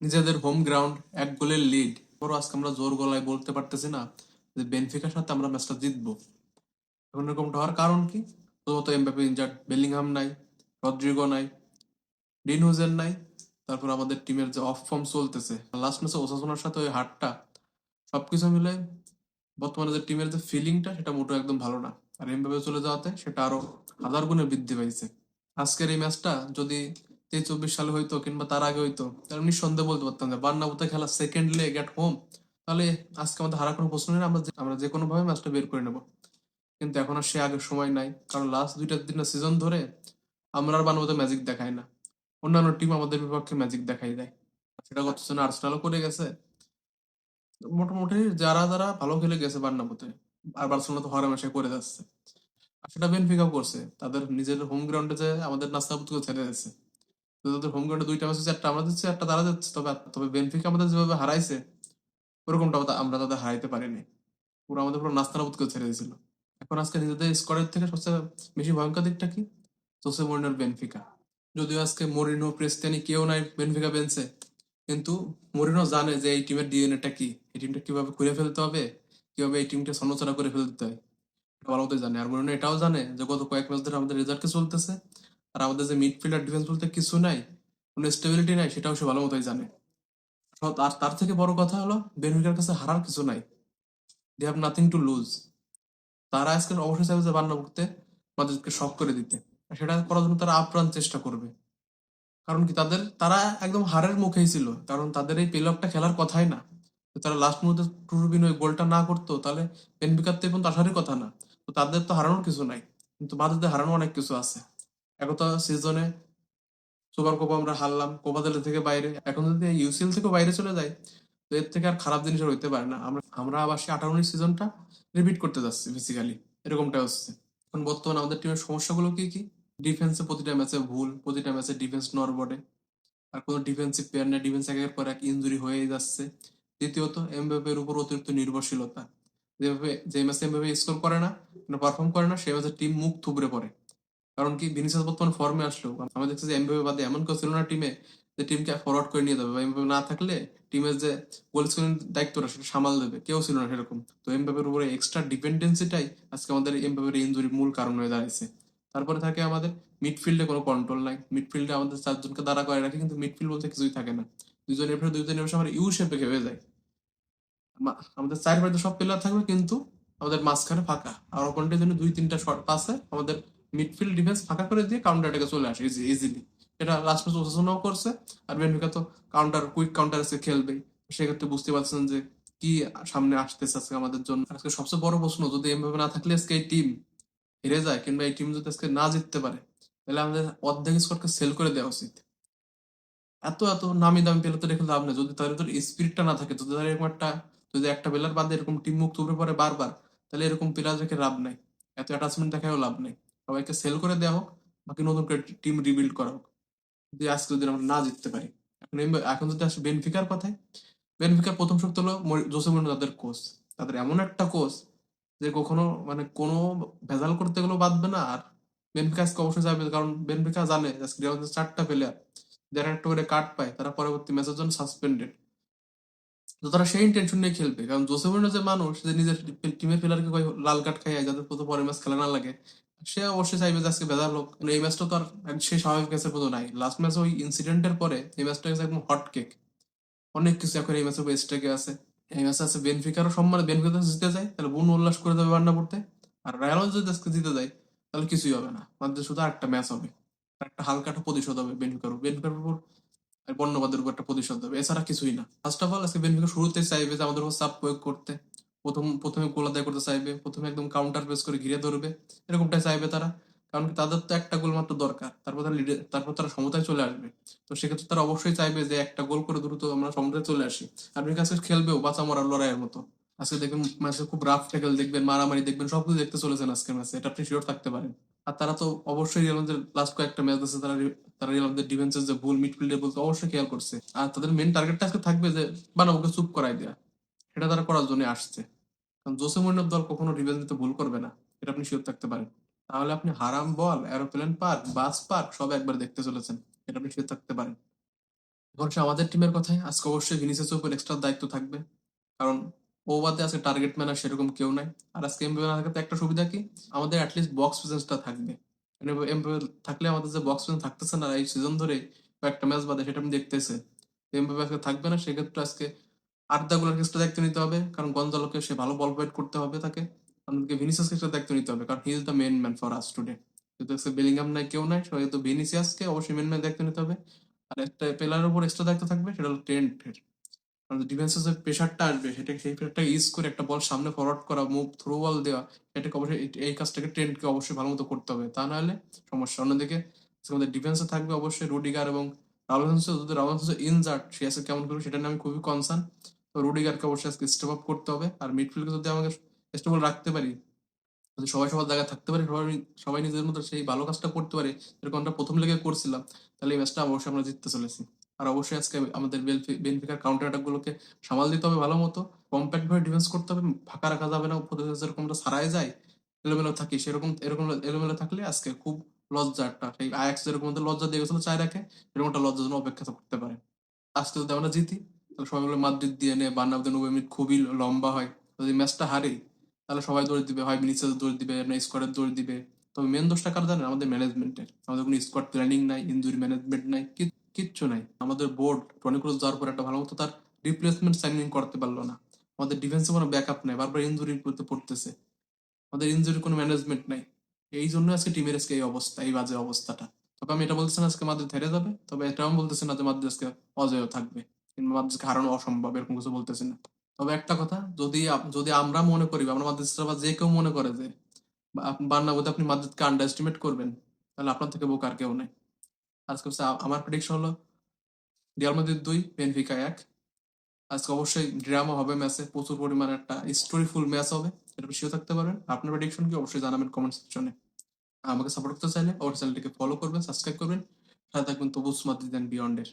নিজেদের home ground 1 গোলের lead পরও আজকে আমরা জোর গলায় বলতে পারতেছি না যে বেনফিকার সাথে আমরা ম্যাচটা জিতবো। এখন এরকমটা হওয়ার কারণ কি? প্রথমত এমবাপে ইনজার্ড, বেলিংহাম নাই, রদ্রিগো নাই, ডিন হুজেন নাই। তারপর আমাদের টিমের যে অফ ফর্ম চলতেছে, লাস্ট ম্যাচে ওসাসুনার সাথে ওই হারটা, সবকিছু মিলে বর্তমানে যে টিমের যে ফিলিংটা সেটা মোটেও একদম ভালো না। আর এমবাপে চলে যাওয়াতে সেটা আরো 1000 গুণে বৃদ্ধি পাইছে। আজকের এই ম্যাচটা যদি 23-24 সালে হইতো কিংবা তার আগে হইতো, তাহলে নিঃসন্দেহে বলতে পারতাম যে বার্নাব্যুতে খেলা সেকেন্ড লেগ এট হোম, তাহলে আজকে আমাদের হারার কোনো প্রশ্ন নেই, আমরা যে কোনো ভাবে ম্যাচটা বের করে নেবো। কিন্তু এখন আর সে আগের সময় নাই, কারণ লাস্ট 2-3টা সিজন ধরে আমরা আর বার্নাব্যুতে ম্যাজিক দেখাই না, অন্যান্য টিম আমাদের বিপক্ষে ম্যাজিক দেখাই দেয়। সেটা গত সিজনে আর্সেনালও করে গেছে। মোটামুটি যারা যারা ভালো খেলে গেছে বার্নাব্যুতে, আর বার্সেলোনা তো হরামেশাই করে যাচ্ছে। আর সেটা বেনফিকাও করছে, তাদের নিজের হোম গ্রাউন্ডে যে আমাদের নাস্তাবুতকে ছেড়ে দিয়েছে। তো তাদের হোম গ্রাউন্ডে 2টা ম্যাচে 4টা আমরা দিচ্ছি, 1টা তারা দিচ্ছে। তবে তবে বেনফিকা আমাদের যেভাবে হারাইছে, ওরকমটা আমরা তাদের হারাইতে পারিনি। পুরো আমাদের পুরো নাস্তানাবুদকে ছেড়ে দিয়েছিল। এখন আজকে নিজেদের স্কোয়াডের থেকে সবচেয়ে বেশি ভয়ঙ্কর দিকটা কি? জোসে মরিনোর বেনফিকা। যদিও আজকে মরিনো, প্রেস্তিয়ানি কেউ নাই বেনফিকা বেঞ্চে, কিন্তু মরিনো জানে যে এই টিমের ডিএনএটা কি, এই টিমটা কিভাবে ঘুরে ফেলতে হবে, কিভাবে এই টিমটা ছন্নছাড়া করে ফেলতে হয়, এটা ভালো মতোই জানে। আর মরিনো এটাও জানে যে গত কয়েক মাস ধরে আমাদের রেজাল্ট কি চলতেছে, আর আমাদের যে মিডফিল্ড আর ডিফেন্স বলতে কিছু নাই, কোনো স্টেবিলিটি নাই, সেটাও সে ভালো মতোই জানে। আর তার থেকে বড় কথা হলো, বেনফিকার কাছে হারার কিছু নাই। They have nothing to lose. তারা আজকে অবশ্যই চাইবে যে বার্নাব্যুতে আমাদেরকে শক করে দিতে। আর সেটা করার জন্য তারা আপ্রাণ চেষ্টা করবে। কারণ কি, তারা একদম হারের মুখেই ছিল, কারণ তাদের এই প্লে অফটা খেলার কথাই না। তো তারা লাস্ট মুহূর্তে টুরবিন ওই গোলটা না করতো, তাহলে বেনফিকার তো এখন তো আসারই কথা না। তো তাদের তো হারানোর কিছু নাই, কিন্তু বাদেদের হারানো অনেক কিছু আছে। একতা সিজনে সুপার কোপা আমরা হারলাম, কোপা দেল থেকে বাইরে, এখন যদি ইউসিএল থেকে বাইরে চলে যায়, তো এর থেকে আর খারাপ জিনিস আর হইতে পারে না। আমরা আবার সেই 18-19 সিজনটা রিপিট করতে যাচ্ছি বেসিক্যালি, এরকমটা হচ্ছে। এখন বর্তমানে আমাদের টিমের সমস্যাগুলো কি কি? ডিফেন্সে প্রতিটা ম্যাচে ভুল, প্রতিটা ম্যাচে ডিফেন্স নড়বড়ে, আর কোনো ডিফেন্সিভ প্লেয়ার নেই, ডিফেন্স একের পর এক ইনজুরি হয়েই যাচ্ছে। দ্বিতীয়ত এমবাপের উপর অতিরিক্ত নির্ভরশীলতা। যে ম্যাচে এমবাপে স্কোর করে না, পারফর্ম করে না, সেই ম্যাচে টিম মুখ থুবড়ে পড়ে। কারণ কি, ভিনিসিয়াস বর্তমানে ফর্মে আসলেও আমরা দেখছি যে এমবাপে বাদে এমন কেউ ছিল না টিমে যে টিমকে ফরওয়ার্ড করে নিয়ে যাবে, বা এমবাপে না থাকলে টিমের যে গোল স্কোরিং দায়িত্বটা সেটা সামাল দেবে, কেউ ছিল না সেরকম। তো এমবাপের উপরে এক্সট্রা ডিপেন্ডেন্সিটাই আজকে আমাদের এমবাপের ইনজুরির মূল কারণ হয়ে দাঁড়িয়েছে। তারপরে থাকে আমাদের মিডফিল্ডে কোনো কন্ট্রোল নাই। মিডফিল্ডে আমাদের 4জনকে দাঁড়া করে রাখে, কিন্তু মিডফিল্ড বলতে কিছুই থাকে না। দুজনের আমরা ইউ শেপে খেপে যাই। আমাদের চারপাশে সব প্লেয়ার থাকবে, কিন্তু আমাদের মাঝখানে ফাঁকা, আর অপোনেন্টের জন্য 2-3টা শট পাসে আমাদের মিডফিল্ড ডিফেন্স ফাঁকা করে দিয়ে কাউন্টার অ্যাটাকে চলে আসে ইজিলি। এটা লাস্ট ম্যাচ ওসাসুনাও করছে। আর বেনফিকা তো কুইক কাউন্টার এসে খেলবেই। সেক্ষেত্রে বুঝতে পারছেন যে কি সামনে আসতেছে আজকে আমাদের জন্য। আজকে সবচেয়ে বড় প্রশ্ন, যদি এমভাবে না থাকলে আজকে এই টিম হেরে যায়, কিংবা এই টিম যদি আজকে না জিততে পারে, তাহলে আমাদের অর্ধেক স্কোয়াডকে সেল করে দেওয়া উচিত। এত এত নামি দামি প্লেয়ার তো রেখে লাভ নেই, যদি তাদের তোর স্পিরিটটা না থাকে, যদি তাদের এরকম একটা, যদি একটা প্লেয়ার বাদে এরকম টিম মুখ থুবড়ে পড়ে বারবার, তাহলে এরকম প্লেয়ার রেখে লাভ নাই। এত অ্যাটাচমেন্ট দেখায়ও লাভ নেই। সবাইকে সেল করে দেওয়া হোক, বাকি নতুন করে টিম রিবিল্ড করা হোক, যদি আজকে যদি আমরা না জিততে পারি। এখন যদি আসে বেনফিকার কথায়, বেনফিকার প্রথম শক্তি হলো জোসে মরিনো, তাদের কোচ। তাদের এমন একটা কোচ যে কখনো মানে কোনো ভেজাল করতে গেলেও বাঁধবে না। আর বেনফিকা আজকে অবশ্যই যাবে, কারণ বেনফিকা জানে যে আজকে রিয়াল মাদ্রিদের 4টা প্লেয়ার যারা একটা করে কার্ড পায়, তারা পরবর্তী ম্যাচের জন্য সাসপেন্ডেড। তো তারা সেই ইন্টেনশন নিয়ে খেলবে, কারণ জোসে মরিনো যে মানুষ, যে নিজের টিমের প্লেয়ারকে কয় লাল কার্ড খাইয়ে যাতে প্রতি পরের ম্যাচ খেলা না লাগে, সে অবশ্যই চাইবে যে আজকে ভেজাল হোক। এই ম্যাচটা তো আর সে স্বাভাবিক ম্যাচের মতো নাই। লাস্ট ম্যাচে ওই ইনসিডেন্টের পরে এই ম্যাচটা গেছে একদম হট কেক। অনেক কিছু এখন এই ম্যাচে স্টেকে আছে। এই ম্যাচে আছে বেনফিকারও সম্মানে, বেনফিকা যদি জিতে যায় তাহলে বুনো উল্লাস করে দেবে বান্না পড়তে। আর রিয়াল যদি আজকে জিতে যায়, তাহলে কিছুই হবে না, আমাদের শুধু একটা ম্যাচ হবে। আর একটা হালকা একটা প্রতিশোধ হবে বেনফিকার উপর, আর বর্ণবাদের উপর একটা প্রতিশোধ হবে, এছাড়া কিছুই না। ফার্স্ট অফ অল আজকে বেনফিকা শুরুতে চাইবে যে আমাদের উপর চাপ প্রয়োগ করতে, প্রথমে গোল আদায় করতে চাইবে, প্রথমে একদম কাউন্টার প্রেস করে ঘিরে ধরবে, এরকমটাই চাইবে তারা। কারণ কি, তাদের তো একটা গোল মাত্র দরকার, তারপর তারা সমতায় চলে আসবে। তো সেক্ষেত্রে তারা অবশ্যই চাইবে যে একটা গোল করে দ্রুত আমরা সমতায় চলে আসি। আর কাছে খেলবেও বাঁচা মরার লড়াইয়ের মতো। আজকে দেখবেন ম্যাচে খুব রাফ ট্যাকেল দেখবেন, মারামারি দেখবেন, সবকিছু দেখতে চলেছেন আজকের ম্যাচে, এটা আপনি শিওর থাকতে পারেন। আর তারা তো অবশ্যই রিয়াল মাদ্রিদের লাস্ট কয়েকটা ম্যাচ আছে, তারা রিয়াল মাদ্রিদের ডিফেন্সের যে ভুল, মিডফিল্ডের ভুল তো অবশ্যই খেয়াল করছে। আর তাদের মেন টার্গেটটা আজকে থাকবে যে বানাবোকে চুপ করাই দেয়া। সেটা তারা করার জন্য আসছে। কারণ জোসে মরিনোর দল কখনো রিভেঞ্জ নিতে ভুল করবে না, এটা আপনি শিওর থাকতে পারেন। তাহলে আপনি হারাম বল, এরোপ্লেন পার্ক, বাস পার্ক সব একবার দেখতে চলেছেন, এটা আপনি শিওর থাকতে পারেন। এখন সে আমাদের টিমের কথায় আজকে অবশ্যই ভিনিসিয়াসের উপর এক্সট্রা দায়িত্ব থাকবে, কারণ ও বাদে আজকে টার্গেট ম্যান আর সেরকম কেউ নাই। আর আজকে এমবাপে না থাকাতে একটা সুবিধা কি, আমাদের অ্যাটলিস্ট বক্স প্রেজেন্সটা থাকবে। এমবাপে থাকলে আমাদের যে বক্স প্রেজেন্স থাকতেছে না এই সিজন ধরে, কয়েকটা ম্যাচ বাদে, সেটা আমি দেখতেছে। এমবাপে আজকে থাকবে না, সেক্ষেত্রে আজকে আর্দাগুলোর এক্সট্রা দায়িত্ব নিতে হবে, কারণ গঞ্জালোকে সে ভালো বল প্রোভাইড করতে হবে তাকে। আমাদেরকে ভিনিসিয়াসকে এক্সট্রা দায়িত্ব নিতে হবে, কারণ he is the main man for us today. যেহেতু আজকে বেলিংহাম নাই, কেউ নাই, সেহেতু ভিনিসিয়াসকে অবশ্যই মেন ম্যান দায়িত্ব নিতে হবে। আর একটা প্লেয়ারের উপর এক্সট্রা দায়িত্ব থাকবে, সেটা হলো ট্রেন্টের। কারণ ডিফেন্সের যে প্রেশারটা আসবে, সেটা সেই প্রেশারটা ইউজ করে একটা বল সামনে ফরওয়ার্ড করা, মুভ থ্রু বল দেওয়া, এটাকে অবশ্যই এই কাজটাকে ট্রেন্টকে অবশ্যই ভালো মতো করতে হবে, তা নাহলে সমস্যা। অন্যদিকে আমাদের ডিফেন্সে থাকবে অবশ্যই রুডিগার এবং রাউল হানসো। যদি রাউল হানসো ইনজার্ড, সে আজকে কেমন করবে সেটা নিয়ে আমি খুবই কনসার্ন। তো রুডিগারকে অবশ্যই আজকে স্টেপ আপ করতে হবে। আর মিডফিল্ডকে যদি আমাকে স্টেবল রাখতে পারি, যদি সবাই সবার জায়গায় থাকতে পারে, সবাই সবাই নিজেদের মতো সেই ভালো কাজটা করতে পারে যেরকম আমরা প্রথম লেগে করছিলাম, তাহলে এই ম্যাচটা অবশ্যই আমরা জিততে চলেছি। আর অবশ্যই আজকে আমাদের বেনফিকার কাউন্টার অ্যাটাক গুলোকে সামাল দিতে হবে ভালো মতো, কম্প্যাক্ট ভাবে ডিফেন্স করতে হবে, ফাঁকা রাখা যাবে না। প্রতিদিন যেরকম আমরা সারায় যাই, এলোমেলো থাকি, সেরকম এরকম এলোমেলো থাকলে আজকে খুব লজ্জা একটা, সেই আয়াক্স যেরকম আমাদের লজ্জা দিয়ে গেছিল চায় রাখে, এরকম একটা লজ্জার জন্য অপেক্ষা করতে পারে। আজকে যদি আমরা জিতি, তাহলে সবাই মিলে মাদ্রিদ দিয়ে নিয়ে বার্নাব্যু 90 মিনিট খুবই লম্বা হয়। যদি ম্যাচটা হারি, তাহলে সবাই দৌড় দিবে, হয় ভিনিসিয়াস দৌড় দিবে না স্কোয়াডের দৌড় দিবে। তবে মেন দোষটা কার জানেন? আমাদের ম্যানেজমেন্টের। আমাদের কোনো স্কোয়াড প্ল্যানিং নাই, ইনজুরি ম্যানেজমেন্ট নাই, কিচ্ছু নাই। আমাদের বোর্ড টনি ক্রুস যাওয়ার পর একটা ভালো মতো তার রিপ্লেসমেন্ট সাইনিং করতে পারলো না। আমাদের ডিফেন্সে কোনো ব্যাকআপ নাই, বারবার ইনজুরি পড়তেছে। আমাদের ইনজুরি কোনো ম্যানেজমেন্ট নাই। এই জন্য আজকে টিমের আজকে এই অবস্থা, এই বাজে অবস্থাটা। তবে আমি এটা বলতেছি না আজকে মাদ্রিদ হেরে যাবে, তবে এটাও আমি বলতেছি না যে মাদ্রিদ আজকে অজেয় থাকবে, কিংবা মাদ্রিদকে হারানো অসম্ভব, এরকম কিছু বলতেছি না। তবে একটা কথা, যদি যদি আমরা মনে করি, বা আমরা মাদ্রিদ বা যে কেউ মনে করে যে বার্নাব্যুতে আপনি মাদ্রিদকে আন্ডার এস্টিমেট করবেন, তাহলে আপনার থেকে বোকা আর কেউ নাই। আজকে হচ্ছে আমার প্রেডিকশন হলো রিয়াল মাদ্রিদ 2, বেনফিকা 1। আজকে অবশ্যই ড্রামা হবে ম্যাচে, প্রচুর পরিমাণে একটা স্টোরিফুল ম্যাচ হবে, এটা বেশিও থাকতে পারবেন। আপনার প্রেডিকশন কি অবশ্যই জানাবেন কমেন্ট সেকশনে। আমাকে সাপোর্ট করতে চাইলে অবশ্যই চ্যানেলটিকে ফলো করবেন, সাবস্ক্রাইব করবেন, সাথে থাকবেন তবুজ মাদ্রিদ এন্ড বিয়ন্ডের।